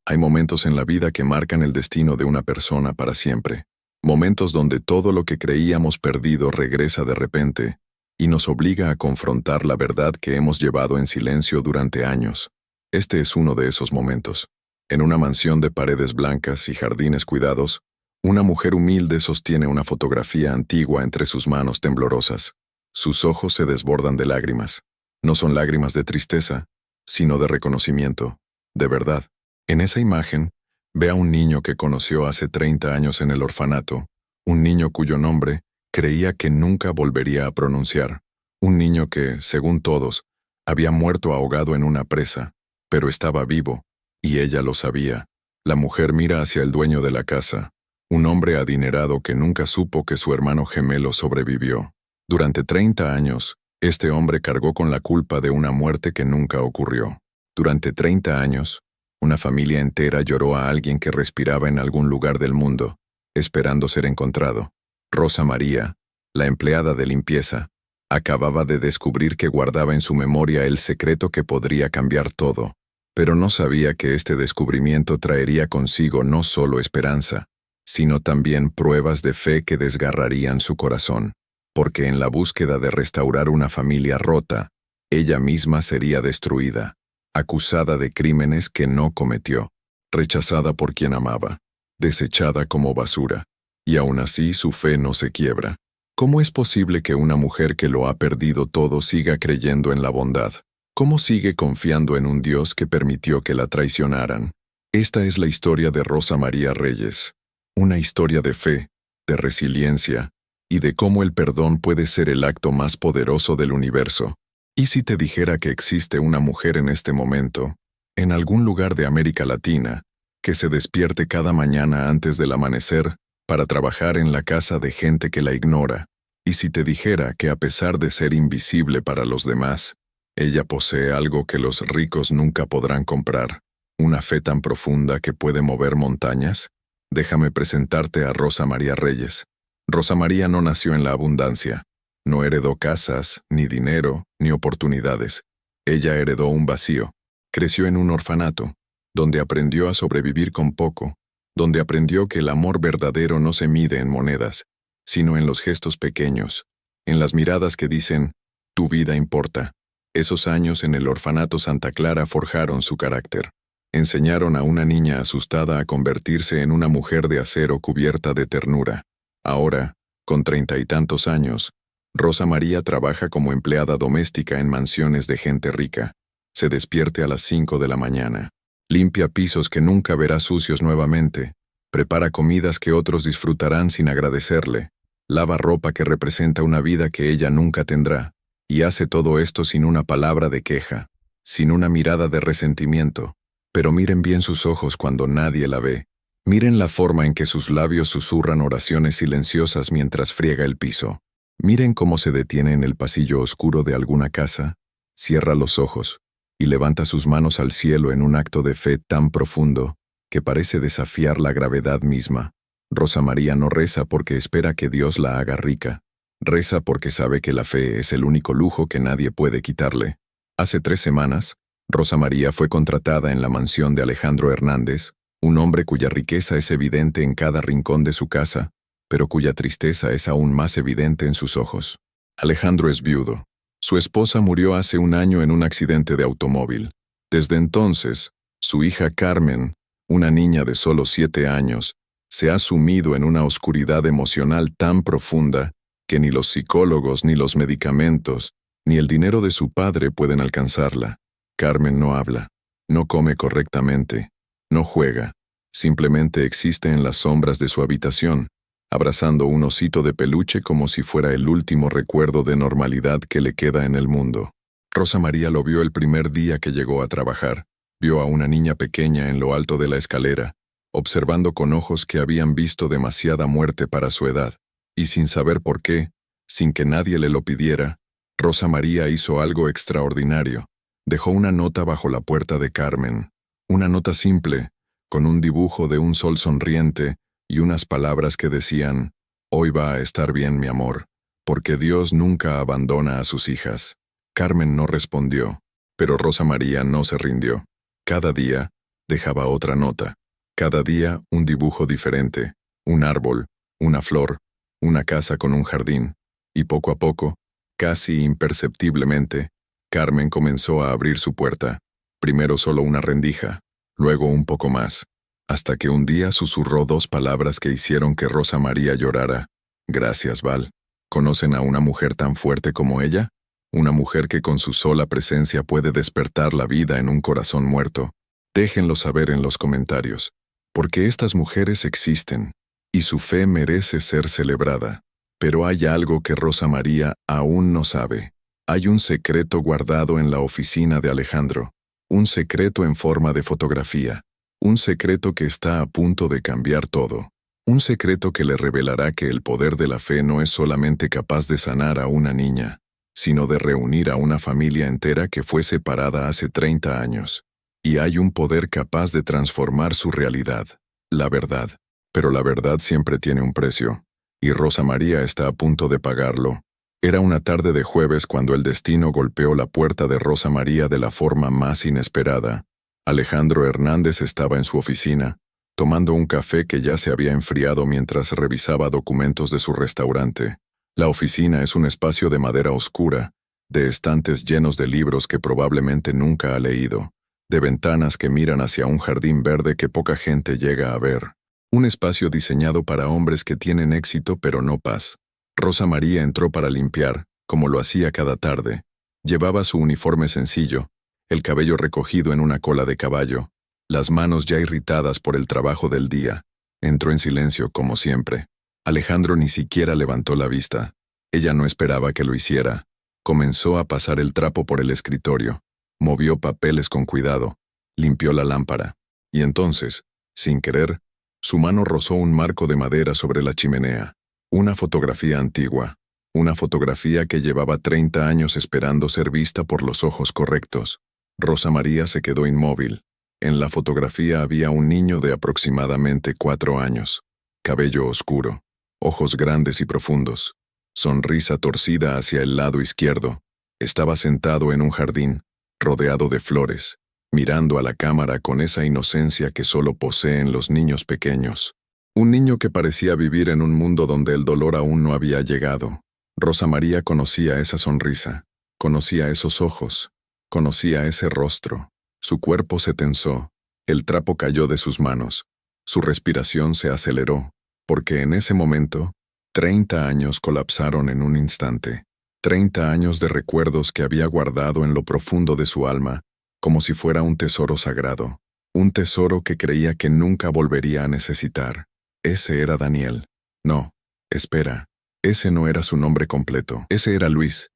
Hay momentos en la vida que marcan el destino de una persona para siempre. Momentos donde todo lo que creíamos perdido regresa de repente y nos obliga a confrontar la verdad que hemos llevado en silencio durante años. Este es uno de esos momentos. En una mansión de paredes blancas y jardines cuidados, una mujer humilde sostiene una fotografía antigua entre sus manos temblorosas. Sus ojos se desbordan de lágrimas. No son lágrimas de tristeza, sino de reconocimiento, de verdad. En esa imagen, ve a un niño que conoció hace 30 años en el orfanato, un niño cuyo nombre creía que nunca volvería a pronunciar, un niño que, según todos, había muerto ahogado en una presa, pero estaba vivo, y ella lo sabía. La mujer mira hacia el dueño de la casa, un hombre adinerado que nunca supo que su hermano gemelo sobrevivió. Durante 30 años, este hombre cargó con la culpa de una muerte que nunca ocurrió. Durante 30 años, una familia entera lloró a alguien que respiraba en algún lugar del mundo, esperando ser encontrado. Rosa María, la empleada de limpieza, acababa de descubrir que guardaba en su memoria el secreto que podría cambiar todo, pero no sabía que este descubrimiento traería consigo no solo esperanza, sino también pruebas de fe que desgarrarían su corazón, porque en la búsqueda de restaurar una familia rota, ella misma sería destruida, acusada de crímenes que no cometió, rechazada por quien amaba, desechada como basura, y aún así su fe no se quiebra. ¿Cómo es posible que una mujer que lo ha perdido todo siga creyendo en la bondad? ¿Cómo sigue confiando en un Dios que permitió que la traicionaran? Esta es la historia de Rosa María Reyes, una historia de fe, de resiliencia, y de cómo el perdón puede ser el acto más poderoso del universo. ¿Y si te dijera que existe una mujer en este momento, en algún lugar de América Latina, que se despierte cada mañana antes del amanecer para trabajar en la casa de gente que la ignora? ¿Y si te dijera que a pesar de ser invisible para los demás, ella posee algo que los ricos nunca podrán comprar, una fe tan profunda que puede mover montañas? Déjame presentarte a Rosa María Reyes. Rosa María no nació en la abundancia. No heredó casas, ni dinero, ni oportunidades. Ella heredó un vacío. Creció en un orfanato, donde aprendió a sobrevivir con poco, donde aprendió que el amor verdadero no se mide en monedas, sino en los gestos pequeños, en las miradas que dicen, tu vida importa. Esos años en el orfanato Santa Clara forjaron su carácter. Enseñaron a una niña asustada a convertirse en una mujer de acero cubierta de ternura. Ahora, con 30 y tantos años, Rosa María trabaja como empleada doméstica en mansiones de gente rica. Se despierte a las 5 de la mañana. Limpia pisos que nunca verá sucios nuevamente. Prepara comidas que otros disfrutarán sin agradecerle. Lava ropa que representa una vida que ella nunca tendrá. Y hace todo esto sin una palabra de queja, sin una mirada de resentimiento. Pero miren bien sus ojos cuando nadie la ve. Miren la forma en que sus labios susurran oraciones silenciosas mientras friega el piso. Miren cómo se detiene en el pasillo oscuro de alguna casa, cierra los ojos y levanta sus manos al cielo en un acto de fe tan profundo que parece desafiar la gravedad misma. Rosa María no reza porque espera que Dios la haga rica. Reza porque sabe que la fe es el único lujo que nadie puede quitarle. Hace 3 semanas, Rosa María fue contratada en la mansión de Alejandro Hernández, un hombre cuya riqueza es evidente en cada rincón de su casa, pero cuya tristeza es aún más evidente en sus ojos. Alejandro es viudo. Su esposa murió hace 1 año en un accidente de automóvil. Desde entonces, su hija Carmen, una niña de solo 7 años, se ha sumido en una oscuridad emocional tan profunda que ni los psicólogos, ni los medicamentos, ni el dinero de su padre pueden alcanzarla. Carmen no habla, no come correctamente, no juega, simplemente existe en las sombras de su habitación, abrazando un osito de peluche como si fuera el último recuerdo de normalidad que le queda en el mundo. Rosa María lo vio el primer día que llegó a trabajar. Vio a una niña pequeña en lo alto de la escalera, observando con ojos que habían visto demasiada muerte para su edad, y sin saber por qué, sin que nadie le lo pidiera, Rosa María hizo algo extraordinario. Dejó una nota bajo la puerta de Carmen, una nota simple, con un dibujo de un sol sonriente y unas palabras que decían, «Hoy va a estar bien, mi amor, porque Dios nunca abandona a sus hijas». Carmen no respondió, pero Rosa María no se rindió. Cada día, Dejaba otra nota. Cada día un dibujo diferente, un árbol, una flor, una casa con un jardín. Y poco a poco, casi imperceptiblemente, Carmen comenzó a abrir su puerta. Primero solo una rendija, luego un poco más, hasta que un día susurró 2 palabras que hicieron que Rosa María llorara. Gracias, Val. ¿Conocen a una mujer tan fuerte como ella? Una mujer que con su sola presencia puede despertar la vida en un corazón muerto. Déjenlo saber en los comentarios, porque estas mujeres existen, y su fe merece ser celebrada. Pero hay algo que Rosa María aún no sabe. Hay un secreto guardado en la oficina de Alejandro, un secreto en forma de fotografía, un secreto que está a punto de cambiar todo, un secreto que le revelará que el poder de la fe no es solamente capaz de sanar a una niña, sino de reunir a una familia entera que fue separada hace 30 años. Y hay un poder capaz de transformar su realidad, la verdad. Pero la verdad siempre tiene un precio, y Rosa María está a punto de pagarlo. Era una tarde de jueves cuando el destino golpeó la puerta de Rosa María de la forma más inesperada. Alejandro Hernández estaba en su oficina, tomando un café que ya se había enfriado mientras revisaba documentos de su restaurante. La oficina es un espacio de madera oscura, de estantes llenos de libros que probablemente nunca ha leído, de ventanas que miran hacia un jardín verde que poca gente llega a ver. Un espacio diseñado para hombres que tienen éxito pero no paz. Rosa María entró para limpiar, como lo hacía cada tarde. Llevaba su uniforme sencillo, el cabello recogido en una cola de caballo, las manos ya irritadas por el trabajo del día. Entró en silencio, como siempre. Alejandro ni siquiera levantó la vista. Ella no esperaba que lo hiciera. Comenzó a pasar el trapo por el escritorio. Movió papeles con cuidado. Limpió la lámpara. Y entonces, sin querer, su mano rozó un marco de madera sobre la chimenea. Una fotografía antigua. Una fotografía que llevaba 30 años esperando ser vista por los ojos correctos. Rosa María se quedó inmóvil. En la fotografía había un niño de aproximadamente 4 años. Cabello oscuro. Ojos grandes y profundos. Sonrisa torcida hacia el lado izquierdo. Estaba sentado en un jardín, rodeado de flores, mirando a la cámara con esa inocencia que solo poseen los niños pequeños. Un niño que parecía vivir en un mundo donde el dolor aún no había llegado. Rosa María conocía esa sonrisa, conocía esos ojos, conocía ese rostro. Su cuerpo se tensó, el trapo cayó de sus manos, su respiración se aceleró, porque en ese momento, 30 años colapsaron en un instante. 30 años de recuerdos que había guardado en lo profundo de su alma, como si fuera un tesoro sagrado, un tesoro que creía que nunca volvería a necesitar. Ese era Daniel. No, espera, ese no era su nombre completo. Ese era Luis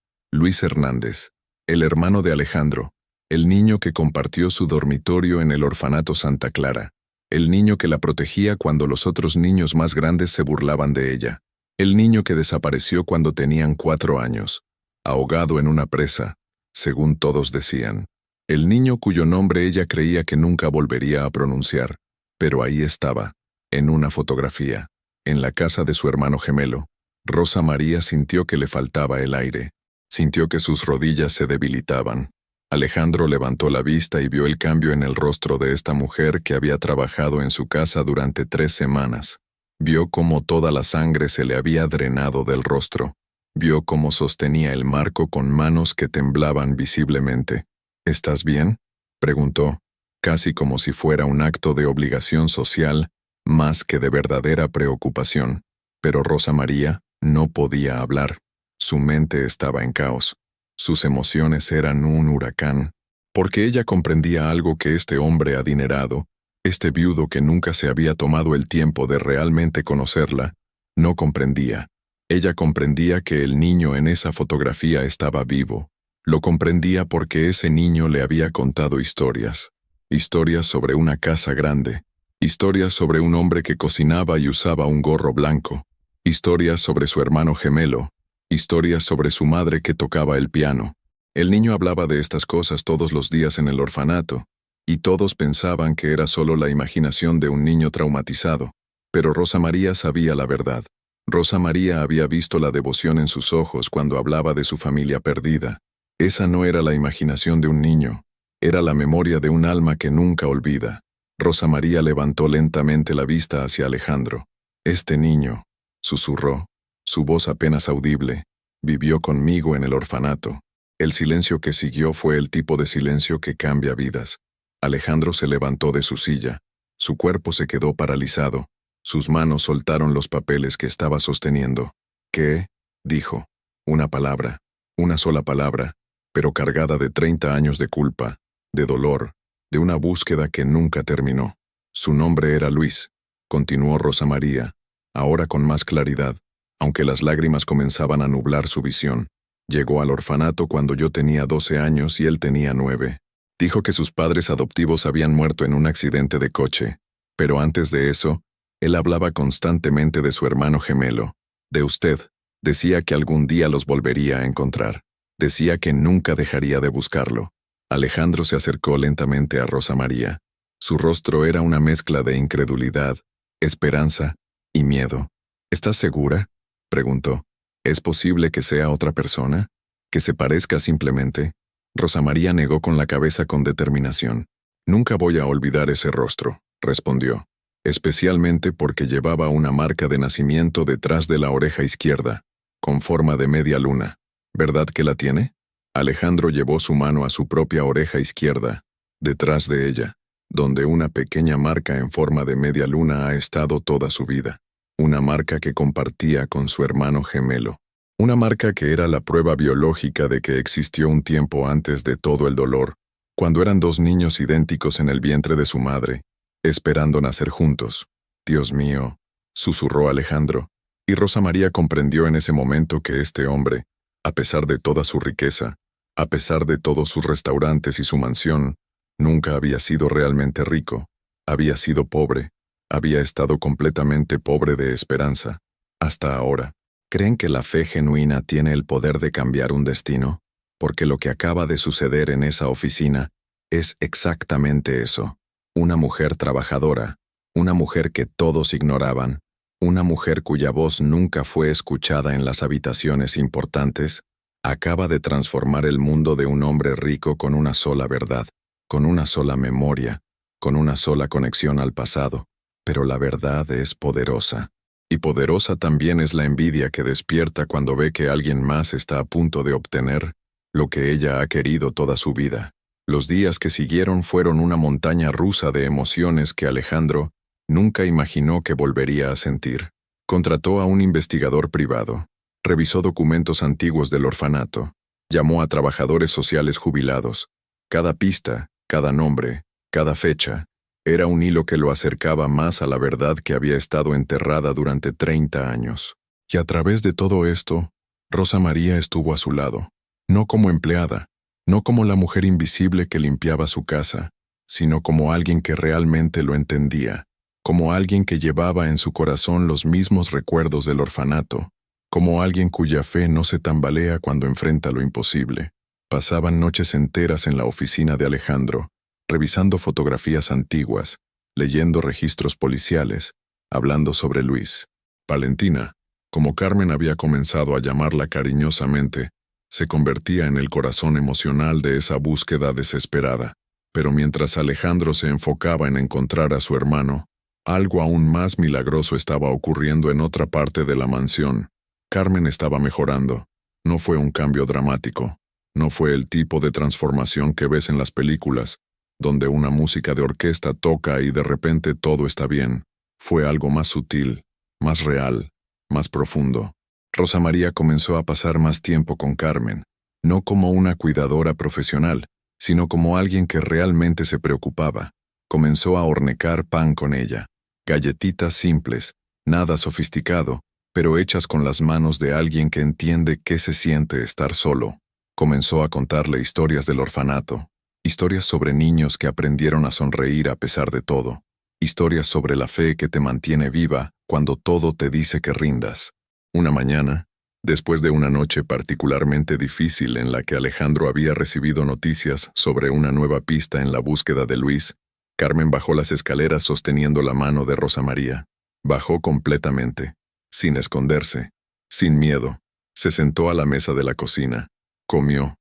Hernández, el hermano de Alejandro, el niño que compartió su dormitorio en el orfanato Santa Clara, el niño que la protegía cuando los otros niños más grandes se burlaban de ella, el niño que desapareció cuando tenían 4 años, ahogado en una presa, según todos decían. El niño cuyo nombre ella creía que nunca volvería a pronunciar, pero ahí estaba, en una fotografía, en la casa de su hermano gemelo. Rosa María sintió que le faltaba el aire, sintió que sus rodillas se debilitaban. Alejandro levantó la vista y vio el cambio en el rostro de esta mujer que había trabajado en su casa durante 3 semanas. Vio cómo toda la sangre se le había drenado del rostro. Vio cómo sostenía el marco con manos que temblaban visiblemente. ¿Estás bien?, preguntó, casi como si fuera un acto de obligación social, más que de verdadera preocupación. Pero Rosa María no podía hablar. Su mente estaba en caos. Sus emociones eran un huracán, porque ella comprendía algo que este hombre adinerado, este viudo que nunca se había tomado el tiempo de realmente conocerla, no comprendía. Ella comprendía que el niño en esa fotografía estaba vivo. Lo comprendía porque ese niño le había contado historias. Historias sobre una casa grande. Historias sobre un hombre que cocinaba y usaba un gorro blanco. Historias sobre su hermano gemelo. Historias sobre su madre que tocaba el piano. El niño hablaba de estas cosas todos los días en el orfanato, y todos pensaban que era solo la imaginación de un niño traumatizado. Pero Rosa María sabía la verdad. Rosa María había visto la devoción en sus ojos cuando hablaba de su familia perdida. Esa no era la imaginación de un niño, era la memoria de un alma que nunca olvida. Rosa María levantó lentamente la vista hacia Alejandro. Este niño, susurró, su voz apenas audible, vivió conmigo en el orfanato. El silencio que siguió fue el tipo de silencio que cambia vidas. Alejandro se levantó de su silla. Su cuerpo se quedó paralizado. Sus manos soltaron los papeles que estaba sosteniendo. ¿Qué? Dijo. Una palabra, una sola palabra, pero cargada de 30 años de culpa, de dolor, de una búsqueda que nunca terminó. Su nombre era Luis, continuó Rosa María, ahora con más claridad, aunque las lágrimas comenzaban a nublar su visión. Llegó al orfanato cuando yo tenía 12 años y él tenía 9. Dijo que sus padres adoptivos habían muerto en un accidente de coche, pero antes de eso, él hablaba constantemente de su hermano gemelo, de usted. Decía que algún día los volvería a encontrar. Decía que nunca dejaría de buscarlo. Alejandro se acercó lentamente a Rosa María. Su rostro era una mezcla de incredulidad, esperanza y miedo. ¿Estás segura?, preguntó. ¿Es posible que sea otra persona? ¿Que se parezca simplemente? Rosa María negó con la cabeza con determinación. Nunca voy a olvidar ese rostro, respondió. Especialmente porque llevaba una marca de nacimiento detrás de la oreja izquierda, con forma de media luna. ¿Verdad que la tiene? Alejandro llevó su mano a su propia oreja izquierda, detrás de ella, donde una pequeña marca en forma de media luna ha estado toda su vida. Una marca que compartía con su hermano gemelo. Una marca que era la prueba biológica de que existió un tiempo antes de todo el dolor, cuando eran dos niños idénticos en el vientre de su madre, esperando nacer juntos. Dios mío, susurró Alejandro, y Rosa María comprendió en ese momento que este hombre, a pesar de toda su riqueza, a pesar de todos sus restaurantes y su mansión, nunca había sido realmente rico, había sido pobre, había estado completamente pobre de esperanza, hasta ahora. ¿Creen que la fe genuina tiene el poder de cambiar un destino? Porque lo que acaba de suceder en esa oficina es exactamente eso. Una mujer trabajadora, una mujer que todos ignoraban, una mujer cuya voz nunca fue escuchada en las habitaciones importantes, acaba de transformar el mundo de un hombre rico con una sola verdad, con una sola memoria, con una sola conexión al pasado. Pero la verdad es poderosa. Y poderosa también es la envidia que despierta cuando ve que alguien más está a punto de obtener lo que ella ha querido toda su vida. Los días que siguieron fueron una montaña rusa de emociones que Alejandro nunca imaginó que volvería a sentir. Contrató a un investigador privado, revisó documentos antiguos del orfanato, llamó a trabajadores sociales jubilados. Cada pista, cada nombre, cada fecha, era un hilo que lo acercaba más a la verdad que había estado enterrada durante 30 años. Y a través de todo esto, Rosa María estuvo a su lado, no como empleada, no como la mujer invisible que limpiaba su casa, sino como alguien que realmente lo entendía, como alguien que llevaba en su corazón los mismos recuerdos del orfanato, como alguien cuya fe no se tambalea cuando enfrenta lo imposible. Pasaban noches enteras en la oficina de Alejandro, revisando fotografías antiguas, leyendo registros policiales, hablando sobre Luis. Valentina, como Carmen había comenzado a llamarla cariñosamente, se convertía en el corazón emocional de esa búsqueda desesperada. Pero mientras Alejandro se enfocaba en encontrar a su hermano, algo aún más milagroso estaba ocurriendo en otra parte de la mansión. Carmen estaba mejorando. No fue un cambio dramático. No fue el tipo de transformación que ves en las películas, donde una música de orquesta toca y de repente todo está bien. Fue algo más sutil, más real, más profundo. Rosa María comenzó a pasar más tiempo con Carmen, no como una cuidadora profesional, sino como alguien que realmente se preocupaba. Comenzó a hornear pan con ella, galletitas simples, nada sofisticado, pero hechas con las manos de alguien que entiende qué se siente estar solo. Comenzó a contarle historias del orfanato, historias sobre niños que aprendieron a sonreír a pesar de todo, historias sobre la fe que te mantiene viva cuando todo te dice que rindas. Una mañana, después de una noche particularmente difícil en la que Alejandro había recibido noticias sobre una nueva pista en la búsqueda de Luis, Carmen bajó las escaleras sosteniendo la mano de Rosa María. Bajó completamente, sin esconderse, sin miedo. Se sentó a la mesa de la cocina. Comió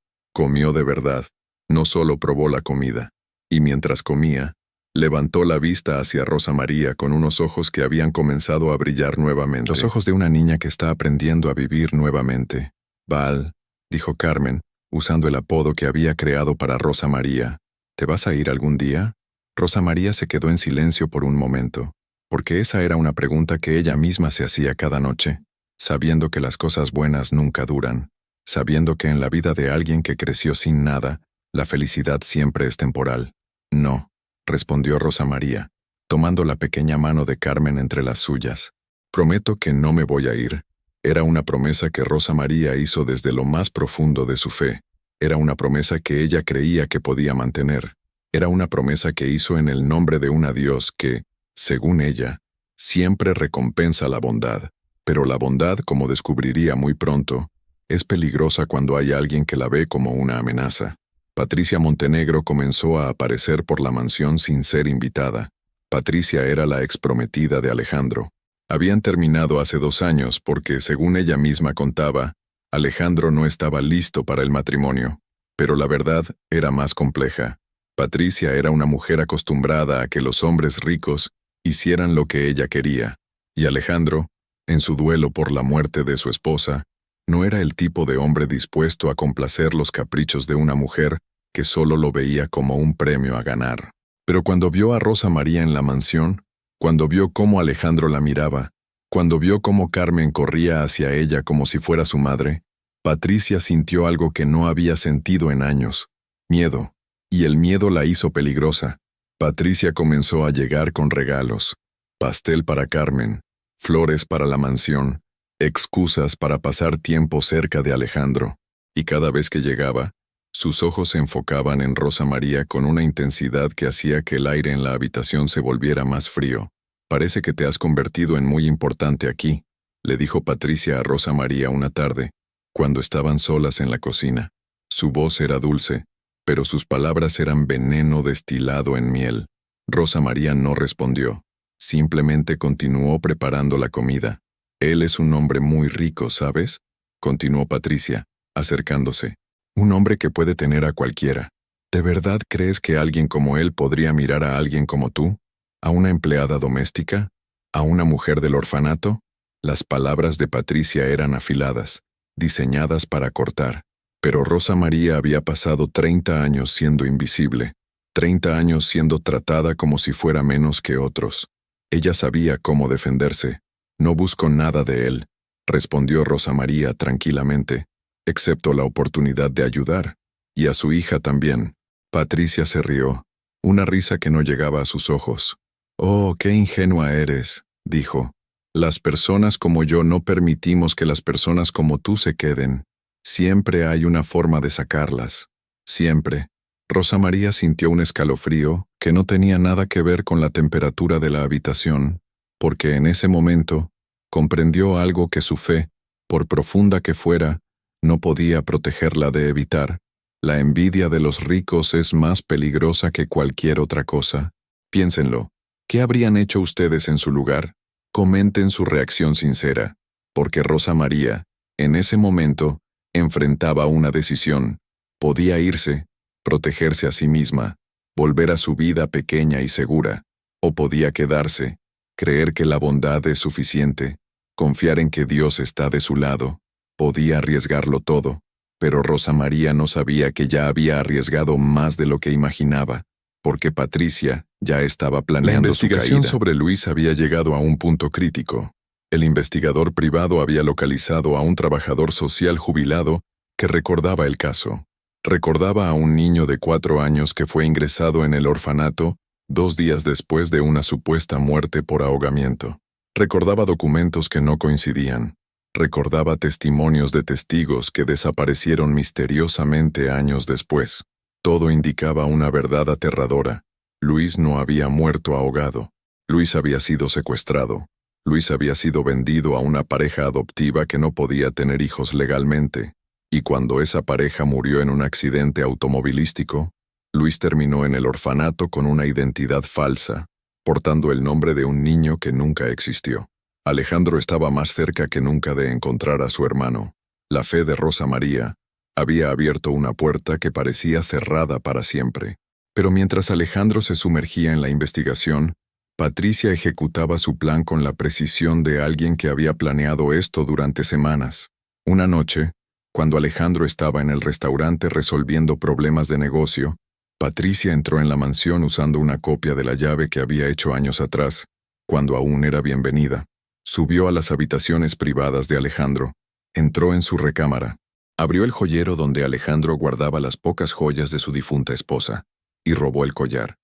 de verdad. No solo probó la comida. Y mientras comía, Levantó la vista hacia Rosa María con unos ojos que habían comenzado a brillar nuevamente. Los ojos de una niña que está aprendiendo a vivir nuevamente. Val, dijo Carmen, usando el apodo que había creado para Rosa María. ¿Te vas a ir algún día? Rosa María se quedó en silencio por un momento, porque esa era una pregunta que ella misma se hacía cada noche, sabiendo que las cosas buenas nunca duran, sabiendo que en la vida de alguien que creció sin nada, la felicidad siempre es temporal. No, respondió Rosa María, tomando la pequeña mano de Carmen entre las suyas. Prometo que no me voy a ir. Era una promesa que Rosa María hizo desde lo más profundo de su fe. Era una promesa que ella creía que podía mantener. Era una promesa que hizo en el nombre de un Dios que, según ella, siempre recompensa la bondad. Pero la bondad, como descubriría muy pronto, es peligrosa cuando hay alguien que la ve como una amenaza. Patricia Montenegro comenzó a aparecer por la mansión sin ser invitada. Patricia era la exprometida de Alejandro. Habían terminado hace 2 años porque, según ella misma contaba, Alejandro no estaba listo para el matrimonio. Pero la verdad era más compleja. Patricia era una mujer acostumbrada a que los hombres ricos hicieran lo que ella quería, y Alejandro, en su duelo por la muerte de su esposa, no era el tipo de hombre dispuesto a complacer los caprichos de una mujer que solo lo veía como un premio a ganar. Pero cuando vio a Rosa María en la mansión, cuando vio cómo Alejandro la miraba, cuando vio cómo Carmen corría hacia ella como si fuera su madre, Patricia sintió algo que no había sentido en años: miedo. Y el miedo la hizo peligrosa. Patricia comenzó a llegar con regalos: pastel para Carmen, flores para la mansión, excusas para pasar tiempo cerca de Alejandro. Y cada vez que llegaba, sus ojos se enfocaban en Rosa María con una intensidad que hacía que el aire en la habitación se volviera más frío. «Parece que te has convertido en muy importante aquí», le dijo Patricia a Rosa María una tarde, cuando estaban solas en la cocina. Su voz era dulce, pero sus palabras eran veneno destilado en miel. Rosa María no respondió. Simplemente continuó preparando la comida. «Él es un hombre muy rico, ¿sabes?», continuó Patricia, acercándose. «Un hombre que puede tener a cualquiera. ¿De verdad crees que alguien como él podría mirar a alguien como tú? ¿A una empleada doméstica? ¿A una mujer del orfanato?». Las palabras de Patricia eran afiladas, diseñadas para cortar. Pero Rosa María había pasado 30 años siendo invisible, 30 años siendo tratada como si fuera menos que otros. Ella sabía cómo defenderse. «No busco nada de él», respondió Rosa María tranquilamente, «excepto la oportunidad de ayudar, y a su hija también». Patricia se rió, una risa que no llegaba a sus ojos. «Oh, qué ingenua eres», dijo. «Las personas como yo no permitimos que las personas como tú se queden. Siempre hay una forma de sacarlas. Siempre». Rosa María sintió un escalofrío que no tenía nada que ver con la temperatura de la habitación, porque en ese momento comprendió algo que su fe, por profunda que fuera, no podía protegerla de evitar. La envidia de los ricos es más peligrosa que cualquier otra cosa. Piénsenlo. ¿Qué habrían hecho ustedes en su lugar? Comenten su reacción sincera, porque Rosa María, en ese momento, enfrentaba una decisión. Podía irse, protegerse a sí misma, volver a su vida pequeña y segura, o podía quedarse, creer que la bondad es suficiente, confiar en que Dios está de su lado. Podía arriesgarlo todo, pero Rosa María no sabía que ya había arriesgado más de lo que imaginaba, porque Patricia ya estaba planeando su caída. La investigación sobre Luis había llegado a un punto crítico. El investigador privado había localizado a un trabajador social jubilado que recordaba el caso. Recordaba a un niño de 4 años que fue ingresado en el orfanato 2 días después de una supuesta muerte por ahogamiento. Recordaba documentos que no coincidían. Recordaba testimonios de testigos que desaparecieron misteriosamente años después. Todo indicaba una verdad aterradora. Luis no había muerto ahogado. Luis había sido secuestrado. Luis había sido vendido a una pareja adoptiva que no podía tener hijos legalmente. Y cuando esa pareja murió en un accidente automovilístico, Luis terminó en el orfanato con una identidad falsa, portando el nombre de un niño que nunca existió. Alejandro estaba más cerca que nunca de encontrar a su hermano. La fe de Rosa María había abierto una puerta que parecía cerrada para siempre. Pero mientras Alejandro se sumergía en la investigación, Patricia ejecutaba su plan con la precisión de alguien que había planeado esto durante semanas. Una noche, cuando Alejandro estaba en el restaurante resolviendo problemas de negocio, Patricia entró en la mansión usando una copia de la llave que había hecho años atrás, cuando aún era bienvenida. Subió a las habitaciones privadas de Alejandro. Entró en su recámara. Abrió el joyero donde Alejandro guardaba las pocas joyas de su difunta esposa, y robó el collar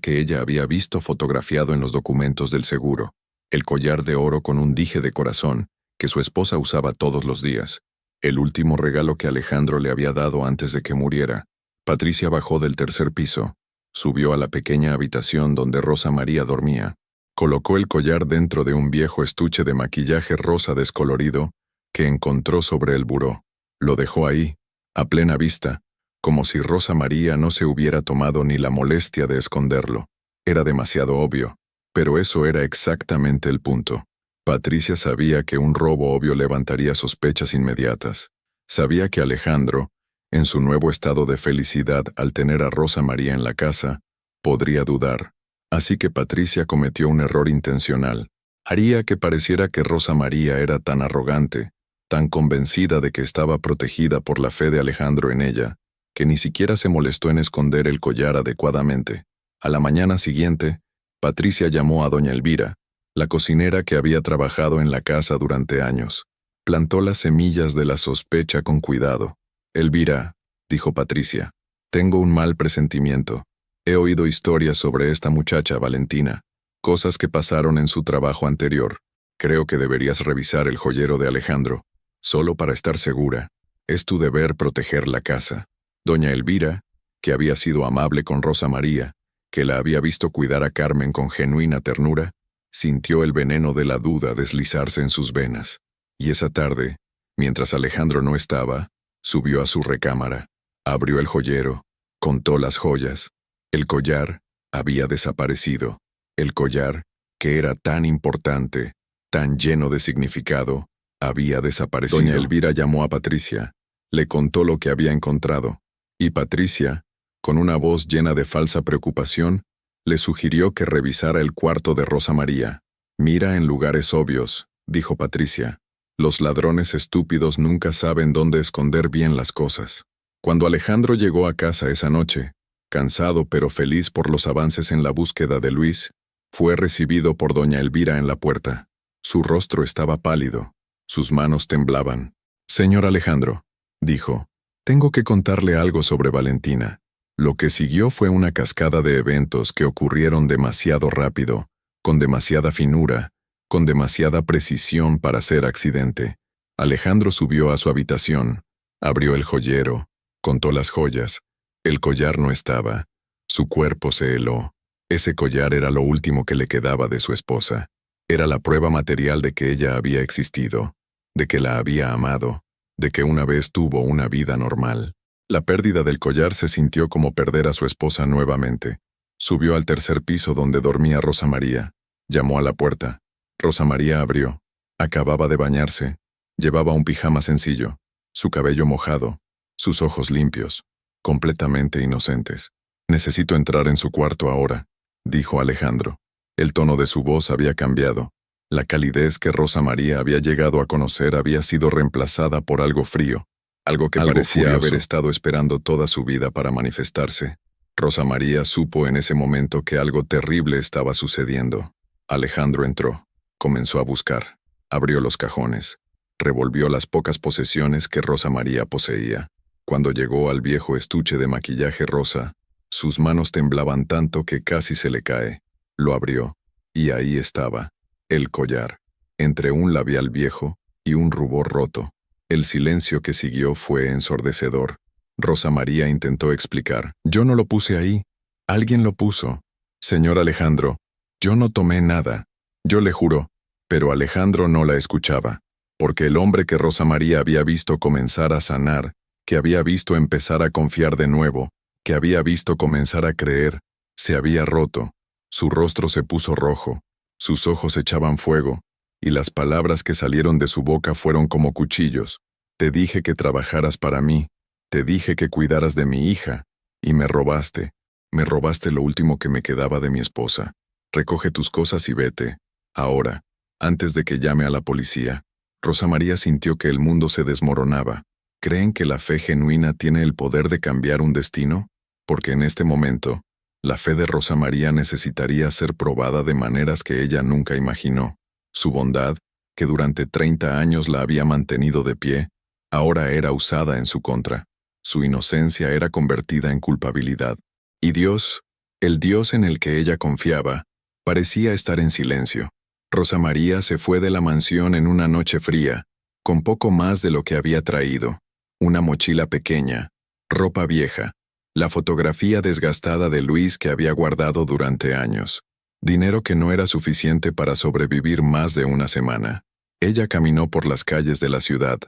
que ella había visto fotografiado en los documentos del seguro, el collar de oro con un dije de corazón que su esposa usaba todos los días, el último regalo que Alejandro le había dado antes de que muriera. Patricia bajó del tercer piso, subió a la pequeña habitación donde Rosa María dormía, colocó el collar dentro de un viejo estuche de maquillaje rosa descolorido que encontró sobre el buró. Lo dejó ahí, a plena vista, como si Rosa María no se hubiera tomado ni la molestia de esconderlo. Era demasiado obvio, pero eso era exactamente el punto. Patricia sabía que un robo obvio levantaría sospechas inmediatas. Sabía que Alejandro, en su nuevo estado de felicidad al tener a Rosa María en la casa, podría dudar. Así que Patricia cometió un error intencional. Haría que pareciera que Rosa María era tan arrogante, tan convencida de que estaba protegida por la fe de Alejandro en ella, que ni siquiera se molestó en esconder el collar adecuadamente. A la mañana siguiente, Patricia llamó a doña Elvira, la cocinera que había trabajado en la casa durante años. Plantó las semillas de la sospecha con cuidado. «Elvira», dijo Patricia, «tengo un mal presentimiento. He oído historias sobre esta muchacha, Valentina, cosas que pasaron en su trabajo anterior. Creo que deberías revisar el joyero de Alejandro, solo para estar segura. Es tu deber proteger la casa». Doña Elvira, que había sido amable con Rosa María, que la había visto cuidar a Carmen con genuina ternura, sintió el veneno de la duda deslizarse en sus venas. Y esa tarde, mientras Alejandro no estaba, subió a su recámara, abrió el joyero, contó las joyas. El collar había desaparecido. El collar, que era tan importante, tan lleno de significado, había desaparecido. Doña Elvira llamó a Patricia, le contó lo que había encontrado. Y Patricia, con una voz llena de falsa preocupación, le sugirió que revisara el cuarto de Rosa María. «Mira en lugares obvios», dijo Patricia. «Los ladrones estúpidos nunca saben dónde esconder bien las cosas». Cuando Alejandro llegó a casa esa noche, cansado pero feliz por los avances en la búsqueda de Luis, fue recibido por doña Elvira en la puerta. Su rostro estaba pálido, sus manos temblaban. «Señor Alejandro», dijo, «tengo que contarle algo sobre Valentina». Lo que siguió fue una cascada de eventos que ocurrieron demasiado rápido, con demasiada finura, con demasiada precisión para ser accidente. Alejandro subió a su habitación, abrió el joyero, contó las joyas. El collar no estaba. Su cuerpo se heló. Ese collar era lo último que le quedaba de su esposa. Era la prueba material de que ella había existido, de que la había amado, de que una vez tuvo una vida normal. La pérdida del collar se sintió como perder a su esposa nuevamente. Subió al tercer piso donde dormía Rosa María. Llamó a la puerta. Rosa María abrió. Acababa de bañarse. Llevaba un pijama sencillo, su cabello mojado, sus ojos limpios, completamente inocentes. «Necesito entrar en su cuarto ahora», dijo Alejandro. El tono de su voz había cambiado. La calidez que Rosa María había llegado a conocer había sido reemplazada por algo frío, algo que parecía furioso. Haber estado esperando toda su vida para manifestarse. Rosa María supo en ese momento que algo terrible estaba sucediendo. Alejandro entró, comenzó a buscar, abrió los cajones, revolvió las pocas posesiones que Rosa María poseía. Cuando llegó al viejo estuche de maquillaje rosa, sus manos temblaban tanto que casi se le cae. Lo abrió, y ahí estaba, el collar, entre un labial viejo y un rubor roto. El silencio que siguió fue ensordecedor. Rosa María intentó explicar. «Yo no lo puse ahí. Alguien lo puso. Señor Alejandro, yo no tomé nada. Yo le juro». Pero Alejandro no la escuchaba, porque el hombre que Rosa María había visto comenzar a sanar, que había visto empezar a confiar de nuevo, que había visto comenzar a creer, se había roto. Su rostro se puso rojo, sus ojos echaban fuego, y las palabras que salieron de su boca fueron como cuchillos. «Te dije que trabajaras para mí, te dije que cuidaras de mi hija, y me robaste. Me robaste lo último que me quedaba de mi esposa. Recoge tus cosas y vete. Ahora, antes de que llame a la policía. Rosa María sintió que el mundo se desmoronaba. ¿Creen que la fe genuina tiene el poder de cambiar un destino? Porque en este momento, la fe de Rosa María necesitaría ser probada de maneras que ella nunca imaginó. Su bondad, que durante 30 años la había mantenido de pie, ahora era usada en su contra. Su inocencia era convertida en culpabilidad. Y Dios, el Dios en el que ella confiaba, parecía estar en silencio. Rosa María se fue de la mansión en una noche fría, con poco más de lo que había traído. Una mochila pequeña, ropa vieja, la fotografía desgastada de Luis que había guardado durante años. Dinero que no era suficiente para sobrevivir más de una semana. Ella caminó por las calles de la ciudad,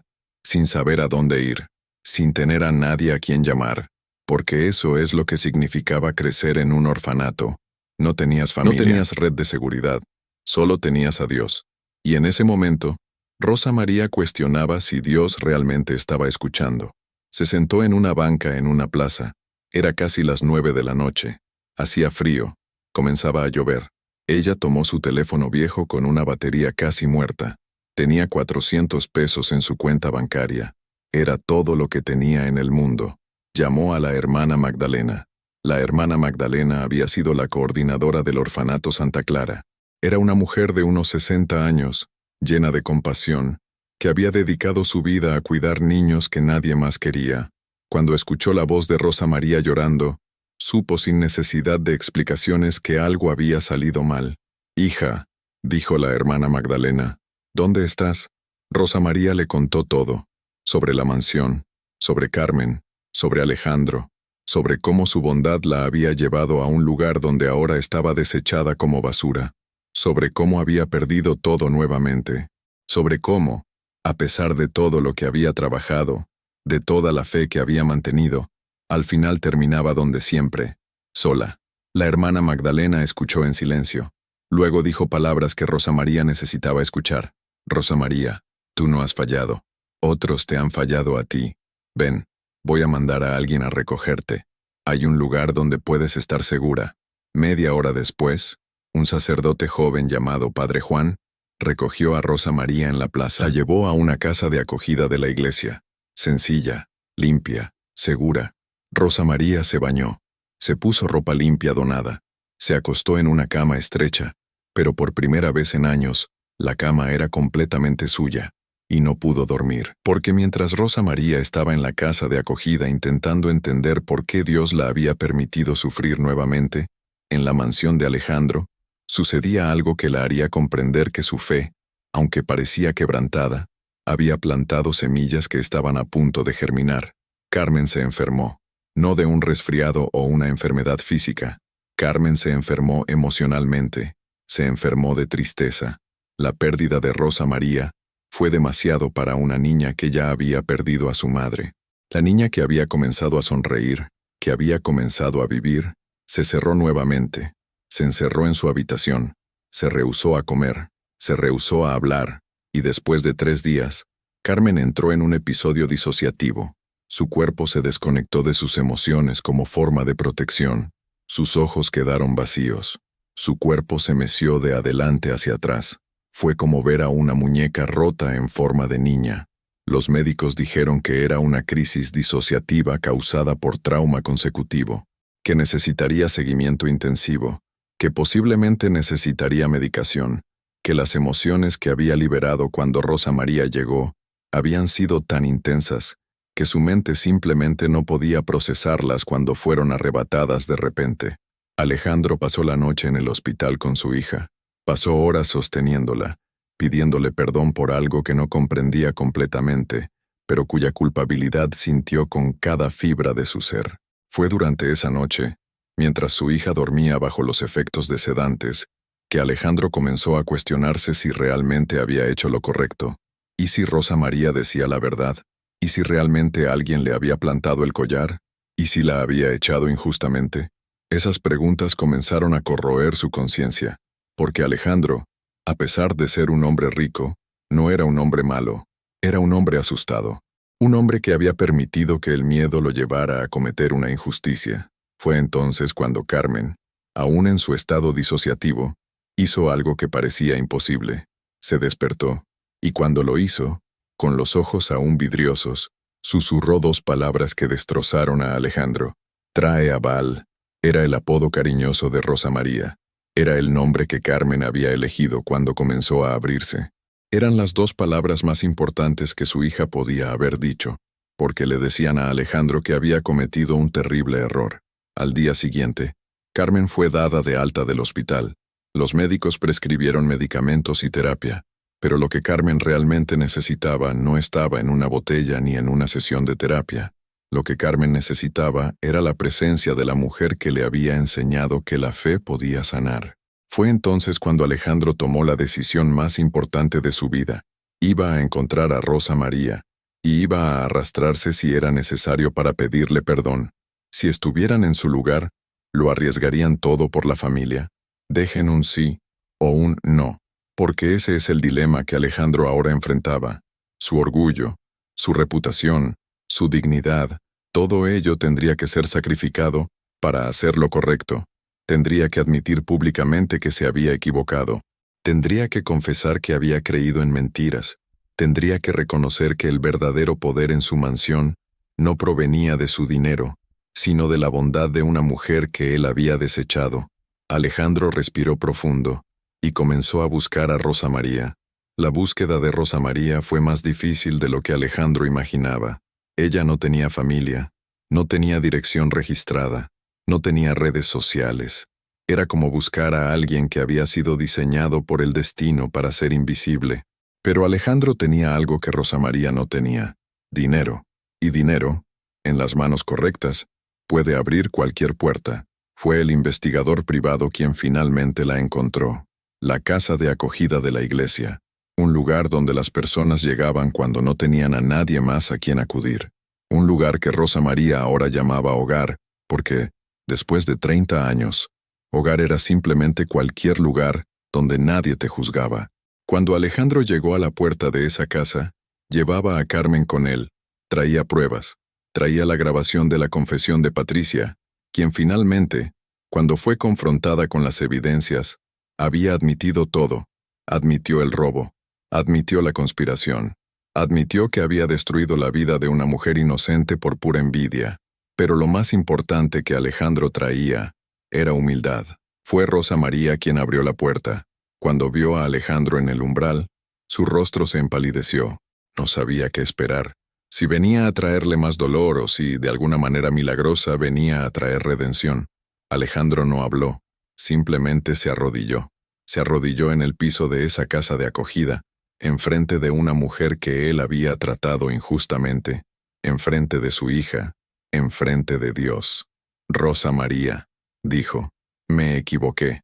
sin saber a dónde ir, sin tener a nadie a quien llamar, porque eso es lo que significaba crecer en un orfanato. No tenías familia, no tenías red de seguridad, solo tenías a Dios. Y en ese momento, Rosa María cuestionaba si Dios realmente estaba escuchando. Se sentó en una banca en una plaza. Era casi las 9 de la noche. Hacía frío. Comenzaba a llover. Ella tomó su teléfono viejo con una batería casi muerta. Tenía 400 pesos en su cuenta bancaria. Era todo lo que tenía en el mundo. Llamó a la hermana Magdalena. La hermana Magdalena había sido la coordinadora del orfanato Santa Clara. Era una mujer de unos 60 años, llena de compasión, que había dedicado su vida a cuidar niños que nadie más quería. Cuando escuchó la voz de Rosa María llorando, supo sin necesidad de explicaciones que algo había salido mal. «Hija», dijo la hermana Magdalena, «¿dónde estás?» Rosa María le contó todo, sobre la mansión, sobre Carmen, sobre Alejandro, sobre cómo su bondad la había llevado a un lugar donde ahora estaba desechada como basura, sobre cómo había perdido todo nuevamente, sobre cómo, a pesar de todo lo que había trabajado, de toda la fe que había mantenido, al final terminaba donde siempre, sola. La hermana Magdalena escuchó en silencio. Luego dijo palabras que Rosa María necesitaba escuchar. «Rosa María, tú no has fallado. Otros te han fallado a ti. Ven, voy a mandar a alguien a recogerte. Hay un lugar donde puedes estar segura». Media hora después, un sacerdote joven llamado Padre Juan recogió a Rosa María en la plaza. La llevó a una casa de acogida de la iglesia. Sencilla, limpia, segura. Rosa María se bañó. Se puso ropa limpia donada. Se acostó en una cama estrecha, pero por primera vez en años, la cama era completamente suya, y no pudo dormir. Porque mientras Rosa María estaba en la casa de acogida intentando entender por qué Dios la había permitido sufrir nuevamente, en la mansión de Alejandro, sucedía algo que la haría comprender que su fe, aunque parecía quebrantada, había plantado semillas que estaban a punto de germinar. Carmen se enfermó, no de un resfriado o una enfermedad física. Carmen se enfermó emocionalmente, se enfermó de tristeza. La pérdida de Rosa María fue demasiado para una niña que ya había perdido a su madre. La niña que había comenzado a sonreír, que había comenzado a vivir, se cerró nuevamente. Se encerró en su habitación, se rehusó a comer, se rehusó a hablar, y después de 3 días, Carmen entró en un episodio disociativo. Su cuerpo se desconectó de sus emociones como forma de protección. Sus ojos quedaron vacíos. Su cuerpo se meció de adelante hacia atrás. Fue como ver a una muñeca rota en forma de niña. Los médicos dijeron que era una crisis disociativa causada por trauma consecutivo, que necesitaría seguimiento intensivo, que posiblemente necesitaría medicación, que las emociones que había liberado cuando Rosa María llegó habían sido tan intensas que su mente simplemente no podía procesarlas cuando fueron arrebatadas de repente. Alejandro pasó la noche en el hospital con su hija. Pasó horas sosteniéndola, pidiéndole perdón por algo que no comprendía completamente, pero cuya culpabilidad sintió con cada fibra de su ser. Fue durante esa noche, mientras su hija dormía bajo los efectos de sedantes, que Alejandro comenzó a cuestionarse si realmente había hecho lo correcto, y si Rosa María decía la verdad, y si realmente alguien le había plantado el collar, y si la había echado injustamente. Esas preguntas comenzaron a corroer su conciencia, porque Alejandro, a pesar de ser un hombre rico, no era un hombre malo, era un hombre asustado, un hombre que había permitido que el miedo lo llevara a cometer una injusticia. Fue entonces cuando Carmen, aún en su estado disociativo, hizo algo que parecía imposible. Se despertó, y cuando lo hizo, con los ojos aún vidriosos, susurró dos palabras que destrozaron a Alejandro. Trae a Val. Era el apodo cariñoso de Rosa María. Era el nombre que Carmen había elegido cuando comenzó a abrirse. Eran las dos palabras más importantes que su hija podía haber dicho, porque le decían a Alejandro que había cometido un terrible error. Al día siguiente, Carmen fue dada de alta del hospital. Los médicos prescribieron medicamentos y terapia, pero lo que Carmen realmente necesitaba no estaba en una botella ni en una sesión de terapia. Lo que Carmen necesitaba era la presencia de la mujer que le había enseñado que la fe podía sanar. Fue entonces cuando Alejandro tomó la decisión más importante de su vida. Iba a encontrar a Rosa María, y iba a arrastrarse si era necesario para pedirle perdón. Si estuvieran en su lugar, lo arriesgarían todo por la familia. Dejen un sí o un no, porque ese es el dilema que Alejandro ahora enfrentaba. Su orgullo, su reputación, su dignidad, todo ello tendría que ser sacrificado para hacer lo correcto. Tendría que admitir públicamente que se había equivocado. Tendría que confesar que había creído en mentiras. Tendría que reconocer que el verdadero poder en su mansión no provenía de su dinero, sino de la bondad de una mujer que él había desechado. Alejandro respiró profundo y comenzó a buscar a Rosa María. La búsqueda de Rosa María fue más difícil de lo que Alejandro imaginaba. Ella no tenía familia, no tenía dirección registrada, no tenía redes sociales. Era como buscar a alguien que había sido diseñado por el destino para ser invisible. Pero Alejandro tenía algo que Rosa María no tenía: dinero. Y dinero, en las manos correctas, puede abrir cualquier puerta. Fue el investigador privado quien finalmente la encontró. La casa de acogida de la iglesia. Un lugar donde las personas llegaban cuando no tenían a nadie más a quien acudir. Un lugar que Rosa María ahora llamaba hogar, porque, después de 30 años, hogar era simplemente cualquier lugar donde nadie te juzgaba. Cuando Alejandro llegó a la puerta de esa casa, llevaba a Carmen con él. Traía pruebas. Traía la grabación de la confesión de Patricia, quien finalmente, cuando fue confrontada con las evidencias, había admitido todo. Admitió el robo. Admitió la conspiración. Admitió que había destruido la vida de una mujer inocente por pura envidia. Pero lo más importante que Alejandro traía era humildad. Fue Rosa María quien abrió la puerta. Cuando vio a Alejandro en el umbral, su rostro se empalideció. No sabía qué esperar. Si venía a traerle más dolor o si, de alguna manera milagrosa, venía a traer redención. Alejandro no habló. Simplemente se arrodilló. Se arrodilló en el piso de esa casa de acogida, enfrente de una mujer que él había tratado injustamente, enfrente de su hija, enfrente de Dios. Rosa María, dijo, me equivoqué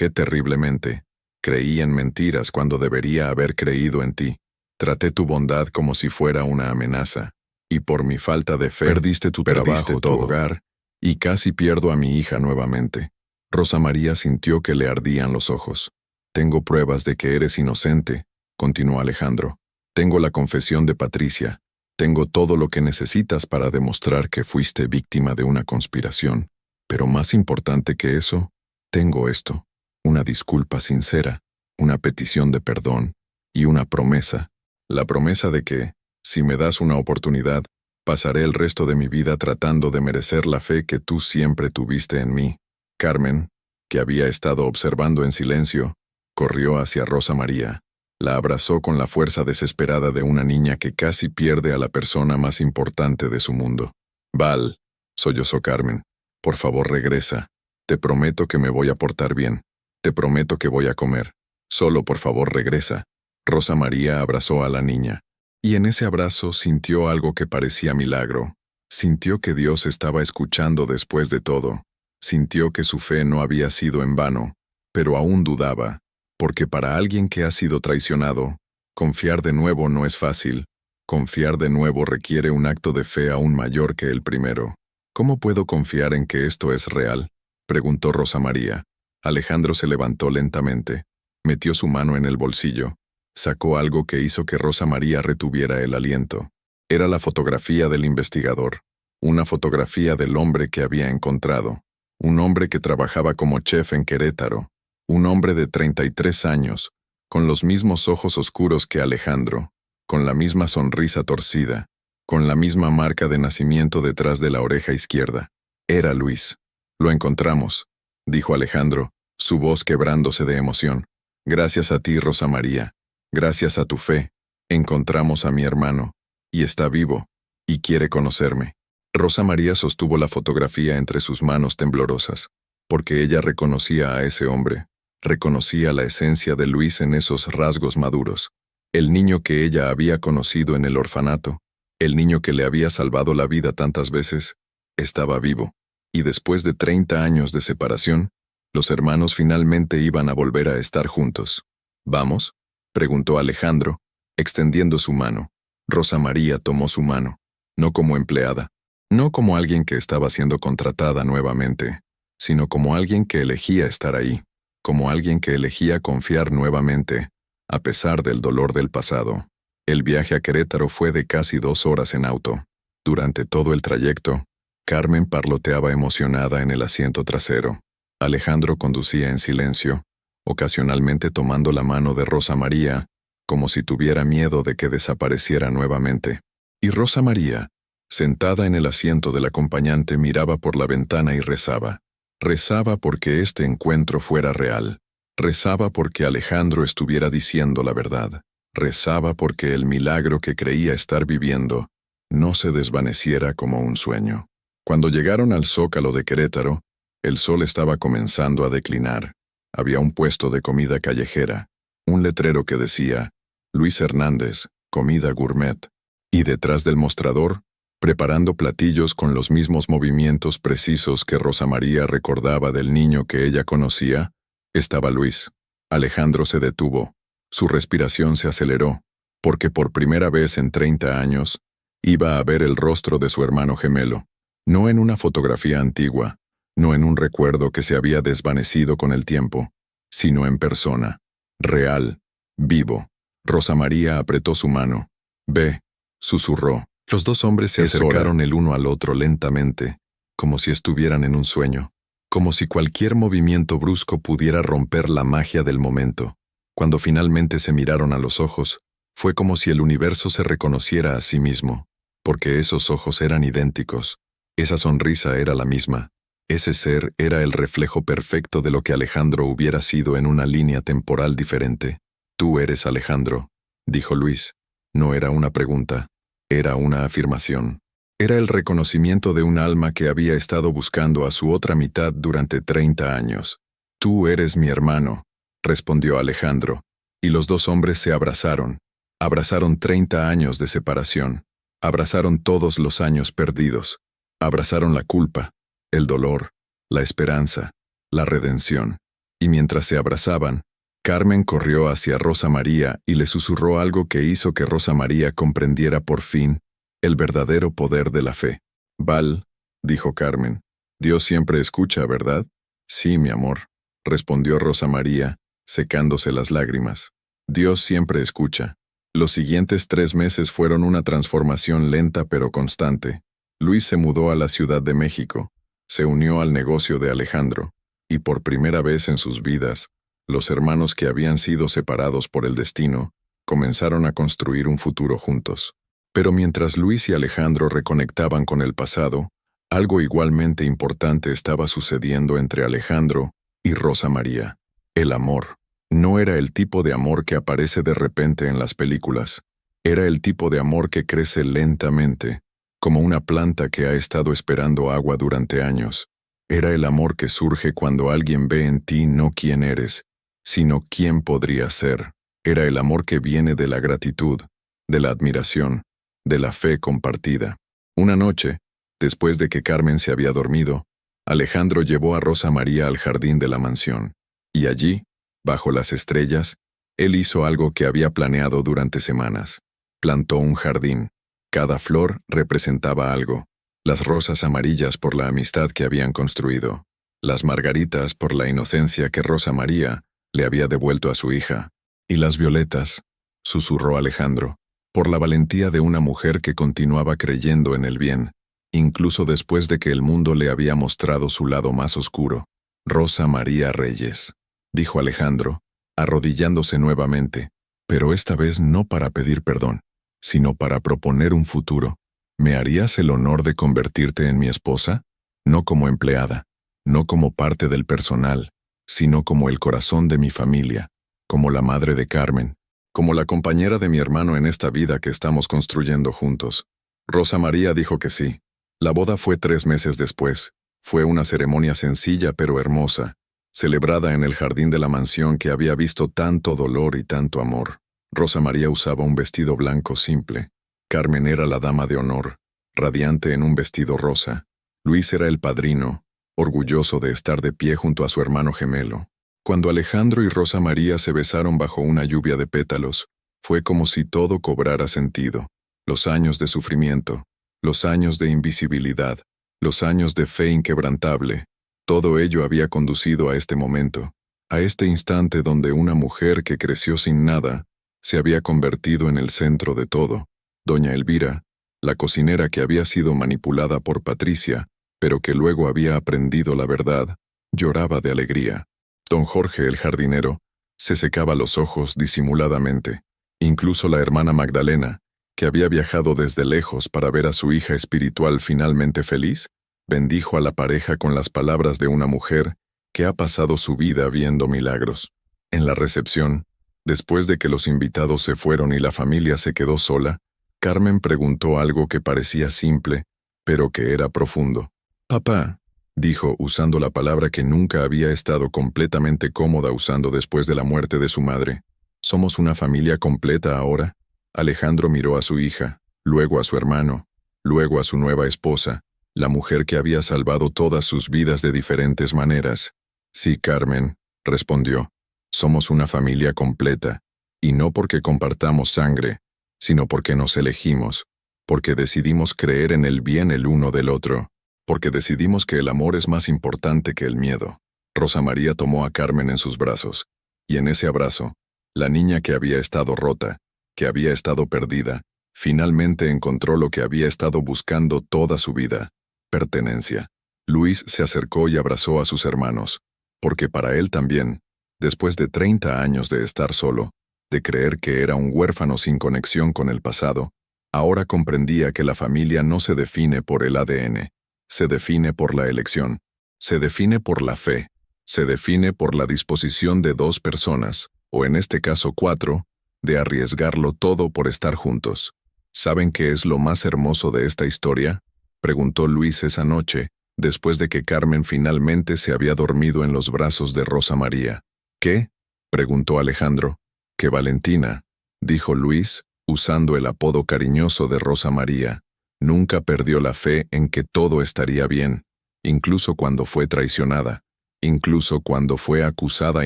terriblemente. Creí en mentiras cuando debería haber creído en ti. Traté tu bondad como si fuera una amenaza, y por mi falta de fe perdiste tu trabajo, tu hogar, y casi pierdo a mi hija nuevamente. Rosa María sintió que le ardían los ojos. Tengo pruebas de que eres inocente, continuó Alejandro. Tengo la confesión de Patricia. Tengo todo lo que necesitas para demostrar que fuiste víctima de una conspiración. Pero más importante que eso, tengo esto: una disculpa sincera, una petición de perdón y una promesa. La promesa de que, si me das una oportunidad, pasaré el resto de mi vida tratando de merecer la fe que tú siempre tuviste en mí. Carmen, que había estado observando en silencio, corrió hacia Rosa María. La abrazó con la fuerza desesperada de una niña que casi pierde a la persona más importante de su mundo. Val, sollozó Carmen, por favor regresa. Te prometo que me voy a portar bien. Te prometo que voy a comer. Solo por favor regresa. Rosa María abrazó a la niña, y en ese abrazo sintió algo que parecía milagro. Sintió que Dios estaba escuchando después de todo. Sintió que su fe no había sido en vano, pero aún dudaba, porque para alguien que ha sido traicionado, confiar de nuevo no es fácil. Confiar de nuevo requiere un acto de fe aún mayor que el primero. ¿Cómo puedo confiar en que esto es real?, preguntó Rosa María. Alejandro se levantó lentamente, metió su mano en el bolsillo, sacó algo que hizo que Rosa María retuviera el aliento. Era la fotografía del investigador. Una fotografía del hombre que había encontrado. Un hombre que trabajaba como chef en Querétaro. Un hombre de 33 años, con los mismos ojos oscuros que Alejandro, con la misma sonrisa torcida, con la misma marca de nacimiento detrás de la oreja izquierda. Era Luis. Lo encontramos, dijo Alejandro, su voz quebrándose de emoción. Gracias a ti, Rosa María. Gracias a tu fe, encontramos a mi hermano, y está vivo, y quiere conocerme. Rosa María sostuvo la fotografía entre sus manos temblorosas, porque ella reconocía a ese hombre, reconocía la esencia de Luis en esos rasgos maduros. El niño que ella había conocido en el orfanato, el niño que le había salvado la vida tantas veces, estaba vivo, y después de 30 años de separación, los hermanos finalmente iban a volver a estar juntos. ¿Vamos?, preguntó Alejandro, extendiendo su mano. Rosa María tomó su mano, no como empleada, no como alguien que estaba siendo contratada nuevamente, sino como alguien que elegía estar ahí, como alguien que elegía confiar nuevamente, a pesar del dolor del pasado. El viaje a Querétaro fue de casi 2 horas en auto. Durante todo el trayecto, Carmen parloteaba emocionada en el asiento trasero. Alejandro conducía en silencio, ocasionalmente tomando la mano de Rosa María, como si tuviera miedo de que desapareciera nuevamente. Y Rosa María, sentada en el asiento del acompañante, miraba por la ventana y rezaba. Rezaba porque este encuentro fuera real. Rezaba porque Alejandro estuviera diciendo la verdad. Rezaba porque el milagro que creía estar viviendo no se desvaneciera como un sueño. Cuando llegaron al Zócalo de Querétaro, el sol estaba comenzando a declinar. Había un puesto de comida callejera, un letrero que decía, Luis Hernández, comida gourmet. Y detrás del mostrador, preparando platillos con los mismos movimientos precisos que Rosa María recordaba del niño que ella conocía, estaba Luis. Alejandro se detuvo. Su respiración se aceleró, porque por primera vez en 30 años, iba a ver el rostro de su hermano gemelo, no en una fotografía antigua, no en un recuerdo que se había desvanecido con el tiempo, sino en persona, real, vivo. Rosa María apretó su mano. Ve, susurró. Los dos hombres se acercaron el uno al otro lentamente, como si estuvieran en un sueño, como si cualquier movimiento brusco pudiera romper la magia del momento. Cuando finalmente se miraron a los ojos, fue como si el universo se reconociera a sí mismo, porque esos ojos eran idénticos, esa sonrisa era la misma, ese ser era el reflejo perfecto de lo que Alejandro hubiera sido en una línea temporal diferente. Tú eres Alejandro, dijo Luis. No era una pregunta, era una afirmación. Era el reconocimiento de un alma que había estado buscando a su otra mitad durante 30 años. Tú eres mi hermano, respondió Alejandro, y los dos hombres se abrazaron. Abrazaron 30 años de separación. Abrazaron todos los años perdidos. Abrazaron la culpa, el dolor, la esperanza, la redención. Y mientras se abrazaban, Carmen corrió hacia Rosa María y le susurró algo que hizo que Rosa María comprendiera por fin el verdadero poder de la fe. Val, dijo Carmen, Dios siempre escucha, ¿verdad? Sí, mi amor, respondió Rosa María, secándose las lágrimas. Dios siempre escucha. Los siguientes 3 meses fueron una transformación lenta pero constante. Luis se mudó a la Ciudad de México, se unió al negocio de Alejandro, y por primera vez en sus vidas, los hermanos que habían sido separados por el destino, comenzaron a construir un futuro juntos. Pero mientras Luis y Alejandro reconectaban con el pasado, algo igualmente importante estaba sucediendo entre Alejandro y Rosa María. El amor. No era el tipo de amor que aparece de repente en las películas. Era el tipo de amor que crece lentamente, como una planta que ha estado esperando agua durante años. Era el amor que surge cuando alguien ve en ti no quién eres, sino quién podrías ser. Era el amor que viene de la gratitud, de la admiración, de la fe compartida. Una noche, después de que Carmen se había dormido, Alejandro llevó a Rosa María al jardín de la mansión, y allí, bajo las estrellas, él hizo algo que había planeado durante semanas. Plantó un jardín. Cada flor representaba algo. Las rosas amarillas por la amistad que habían construido. Las margaritas por la inocencia que Rosa María le había devuelto a su hija. Y las violetas, susurró Alejandro, por la valentía de una mujer que continuaba creyendo en el bien. incluso después de que el mundo le había mostrado su lado más oscuro. Rosa María Reyes, dijo Alejandro, arrodillándose nuevamente, pero esta vez no para pedir perdón, sino para proponer un futuro. ¿Me harías el honor de convertirte en mi esposa? No como empleada, no como parte del personal, sino como el corazón de mi familia, como la madre de Carmen, como la compañera de mi hermano en esta vida que estamos construyendo juntos. Rosa María dijo que sí. La boda fue 3 meses después. Fue una ceremonia sencilla pero hermosa, celebrada en el jardín de la mansión que había visto tanto dolor y tanto amor. Rosa María usaba un vestido blanco simple. Carmen era la dama de honor, radiante en un vestido rosa. Luis era el padrino, orgulloso de estar de pie junto a su hermano gemelo. Cuando Alejandro y Rosa María se besaron bajo una lluvia de pétalos, fue como si todo cobrara sentido. Los años de sufrimiento, los años de invisibilidad, los años de fe inquebrantable, todo ello había conducido a este momento, a este instante donde una mujer que creció sin nada se había convertido en el centro de todo. Doña Elvira, la cocinera que había sido manipulada por Patricia, pero que luego había aprendido la verdad, lloraba de alegría. Don Jorge, el jardinero, se secaba los ojos disimuladamente. Incluso la hermana Magdalena, que había viajado desde lejos para ver a su hija espiritual finalmente feliz, bendijo a la pareja con las palabras de una mujer que ha pasado su vida viendo milagros. En la recepción, después de que los invitados se fueron y la familia se quedó sola, Carmen preguntó algo que parecía simple, pero que era profundo. «Papá», dijo usando la palabra que nunca había estado completamente cómoda usando después de la muerte de su madre. «¿Somos una familia completa ahora?» Alejandro miró a su hija, luego a su hermano, luego a su nueva esposa, la mujer que había salvado todas sus vidas de diferentes maneras. «Sí, Carmen», respondió, «somos una familia completa, y no porque compartamos sangre, sino porque nos elegimos, porque decidimos creer en el bien el uno del otro, porque decidimos que el amor es más importante que el miedo». Rosa María tomó a Carmen en sus brazos, y en ese abrazo, la niña que había estado rota, que había estado perdida, finalmente encontró lo que había estado buscando toda su vida: pertenencia. Luis se acercó y abrazó a sus hermanos, porque para él también, después de 30 años de estar solo, de creer que era un huérfano sin conexión con el pasado, ahora comprendía que la familia no se define por el ADN, se define por la elección, se define por la fe, se define por la disposición de 2 personas, o en este caso 4, de arriesgarlo todo por estar juntos. ¿Saben qué es lo más hermoso de esta historia?, preguntó Luis esa noche, después de que Carmen finalmente se había dormido en los brazos de Rosa María. «¿Qué?», preguntó Alejandro. «Que Valentina», dijo Luis, usando el apodo cariñoso de Rosa María, nunca perdió la fe en que todo estaría bien, incluso cuando fue traicionada, incluso cuando fue acusada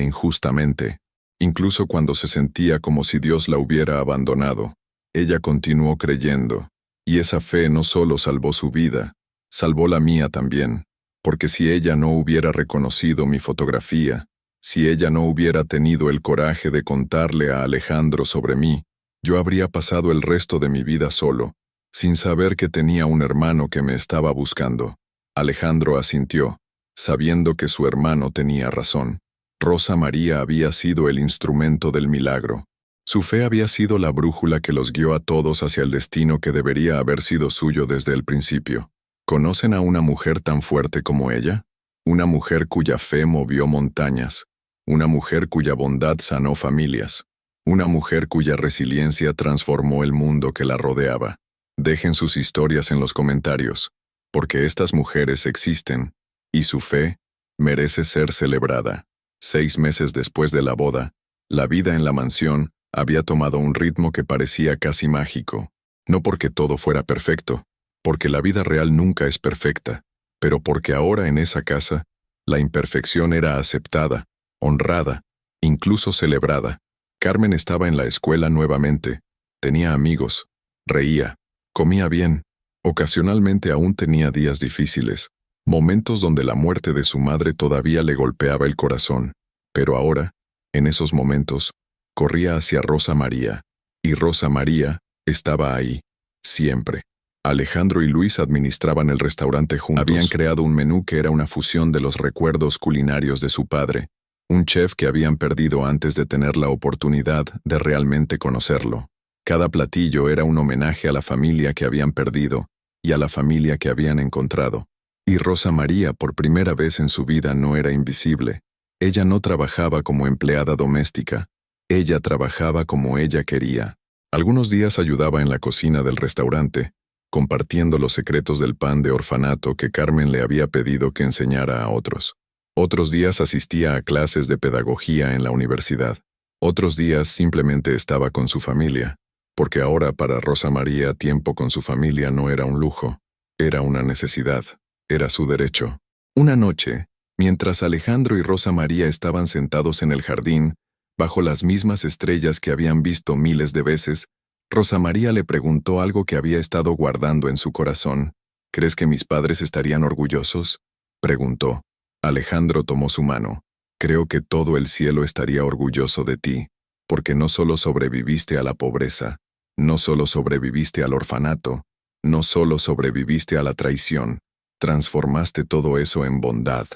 injustamente, incluso cuando se sentía como si Dios la hubiera abandonado. Ella continuó creyendo, y esa fe no solo salvó su vida, salvó la mía también, porque si ella no hubiera reconocido mi fotografía, si ella no hubiera tenido el coraje de contarle a Alejandro sobre mí, yo habría pasado el resto de mi vida solo, sin saber que tenía un hermano que me estaba buscando. Alejandro asintió, sabiendo que su hermano tenía razón. Rosa María había sido el instrumento del milagro. Su fe había sido la brújula que los guió a todos hacia el destino que debería haber sido suyo desde el principio. ¿Conocen a una mujer tan fuerte como ella? Una mujer cuya fe movió montañas, una mujer cuya bondad sanó familias, una mujer cuya resiliencia transformó el mundo que la rodeaba. Dejen sus historias en los comentarios, porque estas mujeres existen, y su fe merece ser celebrada. 6 meses después de la boda, la vida en la mansión había tomado un ritmo que parecía casi mágico. No porque todo fuera perfecto, porque la vida real nunca es perfecta, pero porque ahora en esa casa, la imperfección era aceptada, honrada, incluso celebrada. Carmen estaba en la escuela nuevamente, tenía amigos, reía, comía bien, ocasionalmente aún tenía días difíciles, momentos donde la muerte de su madre todavía le golpeaba el corazón, pero ahora, en esos momentos, corría hacia Rosa María, y Rosa María estaba ahí, siempre. Alejandro y Luis administraban el restaurante juntos. Habían creado un menú que era una fusión de los recuerdos culinarios de su padre, un chef que habían perdido antes de tener la oportunidad de realmente conocerlo. Cada platillo era un homenaje a la familia que habían perdido y a la familia que habían encontrado. Y Rosa María, por primera vez en su vida, no era invisible. Ella no trabajaba como empleada doméstica. Ella trabajaba como ella quería. Algunos días ayudaba en la cocina del restaurante, compartiendo los secretos del pan de orfanato que Carmen le había pedido que enseñara a otros. Otros días asistía a clases de pedagogía en la universidad. Otros días simplemente estaba con su familia, porque ahora para Rosa María tiempo con su familia no era un lujo, era una necesidad, era su derecho. Una noche, mientras Alejandro y Rosa María estaban sentados en el jardín, bajo las mismas estrellas que habían visto miles de veces, Rosa María le preguntó algo que había estado guardando en su corazón. ¿Crees que mis padres estarían orgullosos?, preguntó. Alejandro tomó su mano. Creo que todo el cielo estaría orgulloso de ti, porque no solo sobreviviste a la pobreza, no solo sobreviviste al orfanato, no solo sobreviviste a la traición, transformaste todo eso en bondad,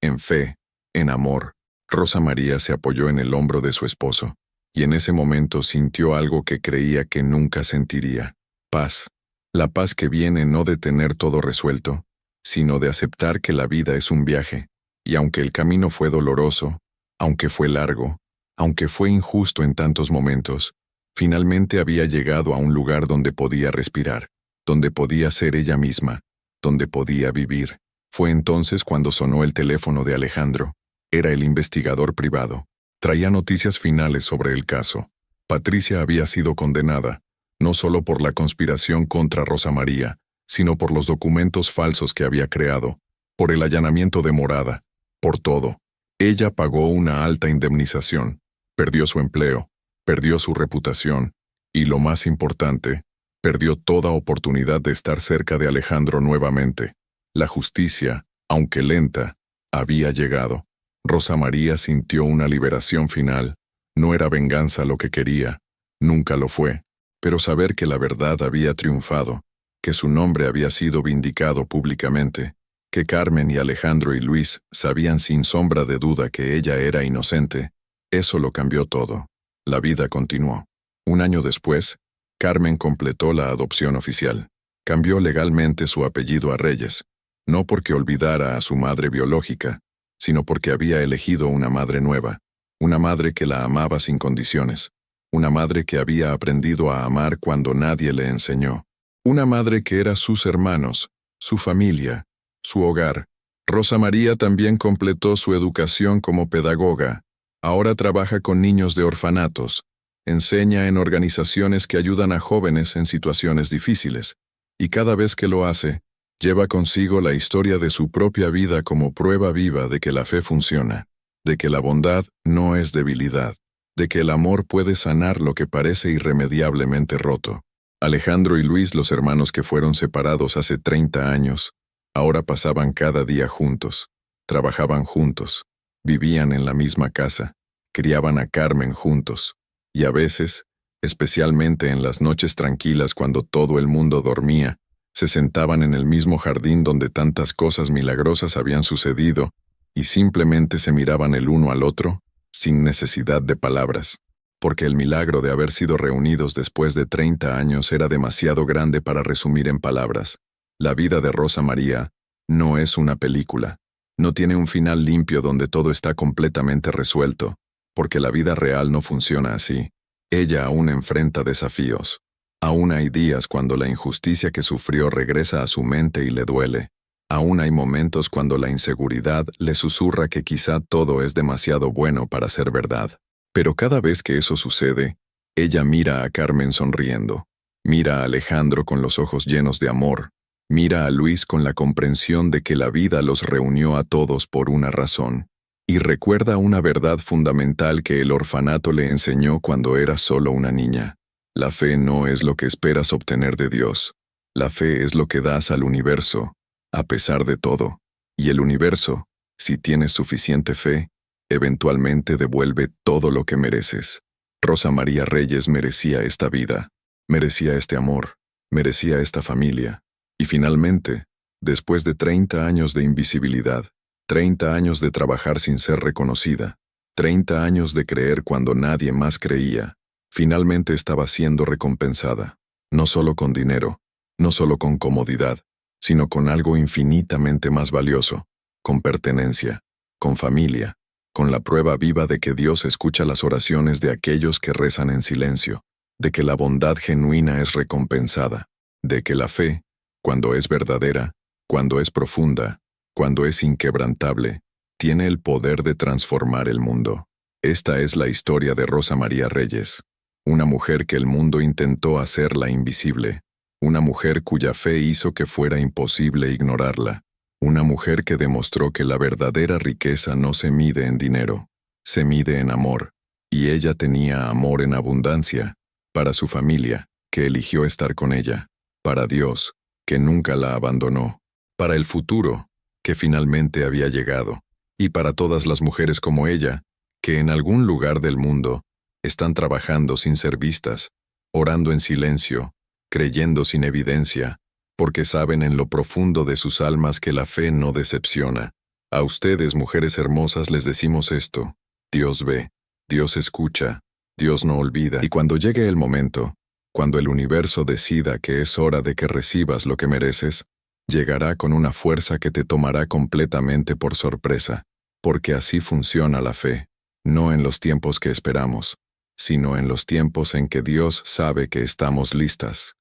en fe, en amor. Rosa María se apoyó en el hombro de su esposo, y en ese momento sintió algo que creía que nunca sentiría. Paz. La paz que viene no de tener todo resuelto, sino de aceptar que la vida es un viaje, y aunque el camino fue doloroso, aunque fue largo, aunque fue injusto en tantos momentos, finalmente había llegado a un lugar donde podía respirar, donde podía ser ella misma, donde podía vivir. Fue entonces cuando sonó el teléfono de Alejandro. Era el investigador privado. Traía noticias finales sobre el caso. Patricia había sido condenada, no solo por la conspiración contra Rosa María, sino por los documentos falsos que había creado, por el allanamiento de morada, por todo. Ella pagó una alta indemnización, perdió su empleo, perdió su reputación, y lo más importante, perdió toda oportunidad de estar cerca de Alejandro nuevamente. La justicia, aunque lenta, había llegado. Rosa María sintió una liberación final. No era venganza lo que quería, nunca lo fue, pero saber que la verdad había triunfado, que su nombre había sido vindicado públicamente, que Carmen y Alejandro y Luis sabían sin sombra de duda que ella era inocente, eso lo cambió todo. La vida continuó. Un año después, Carmen completó la adopción oficial. Cambió legalmente su apellido a Reyes, no porque olvidara a su madre biológica, sino porque había elegido una madre nueva, una madre que la amaba sin condiciones, una madre que había aprendido a amar cuando nadie le enseñó, una madre que era sus hermanos, su familia, su hogar. Rosa María también completó su educación como pedagoga. Ahora trabaja con niños de orfanatos, enseña en organizaciones que ayudan a jóvenes en situaciones difíciles, y cada vez que lo hace, lleva consigo la historia de su propia vida como prueba viva de que la fe funciona, de que la bondad no es debilidad, de que el amor puede sanar lo que parece irremediablemente roto. Alejandro y Luis, los hermanos que fueron separados hace 30 años, ahora pasaban cada día juntos, trabajaban juntos, vivían en la misma casa, criaban a Carmen juntos, y a veces, especialmente en las noches tranquilas cuando todo el mundo dormía, se sentaban en el mismo jardín donde tantas cosas milagrosas habían sucedido y simplemente se miraban el uno al otro, sin necesidad de palabras, porque el milagro de haber sido reunidos después de 30 años era demasiado grande para resumir en palabras. La vida de Rosa María no es una película, no tiene un final limpio donde todo está completamente resuelto, porque la vida real no funciona así. Ella aún enfrenta desafíos. Aún hay días cuando la injusticia que sufrió regresa a su mente y le duele. Aún hay momentos cuando la inseguridad le susurra que quizá todo es demasiado bueno para ser verdad. Pero cada vez que eso sucede, ella mira a Carmen sonriendo, mira a Alejandro con los ojos llenos de amor, mira a Luis con la comprensión de que la vida los reunió a todos por una razón, y recuerda una verdad fundamental que el orfanato le enseñó cuando era solo una niña. La fe no es lo que esperas obtener de Dios. La fe es lo que das al universo, a pesar de todo. Y el universo, si tienes suficiente fe, eventualmente devuelve todo lo que mereces. Rosa María Reyes merecía esta vida, merecía este amor, merecía esta familia. Y finalmente, después de 30 años de invisibilidad, 30 años de trabajar sin ser reconocida, 30 años de creer cuando nadie más creía, finalmente estaba siendo recompensada, no solo con dinero, no solo con comodidad, sino con algo infinitamente más valioso, con pertenencia, con familia, con la prueba viva de que Dios escucha las oraciones de aquellos que rezan en silencio, de que la bondad genuina es recompensada, de que la fe, cuando es verdadera, cuando es profunda, cuando es inquebrantable, tiene el poder de transformar el mundo. Esta es la historia de Rosa María Reyes, una mujer que el mundo intentó hacerla invisible, una mujer cuya fe hizo que fuera imposible ignorarla, una mujer que demostró que la verdadera riqueza no se mide en dinero, se mide en amor, y ella tenía amor en abundancia, para su familia, que eligió estar con ella, para Dios, que nunca la abandonó, para el futuro, que finalmente había llegado, y para todas las mujeres como ella, que en algún lugar del mundo están trabajando sin ser vistas, orando en silencio, creyendo sin evidencia, porque saben en lo profundo de sus almas que la fe no decepciona. A ustedes, mujeres hermosas, les decimos esto: Dios ve, Dios escucha, Dios no olvida, y cuando llegue el momento, cuando el universo decida que es hora de que recibas lo que mereces, llegará con una fuerza que te tomará completamente por sorpresa, porque así funciona la fe, no en los tiempos que esperamos, sino en los tiempos en que Dios sabe que estamos listas.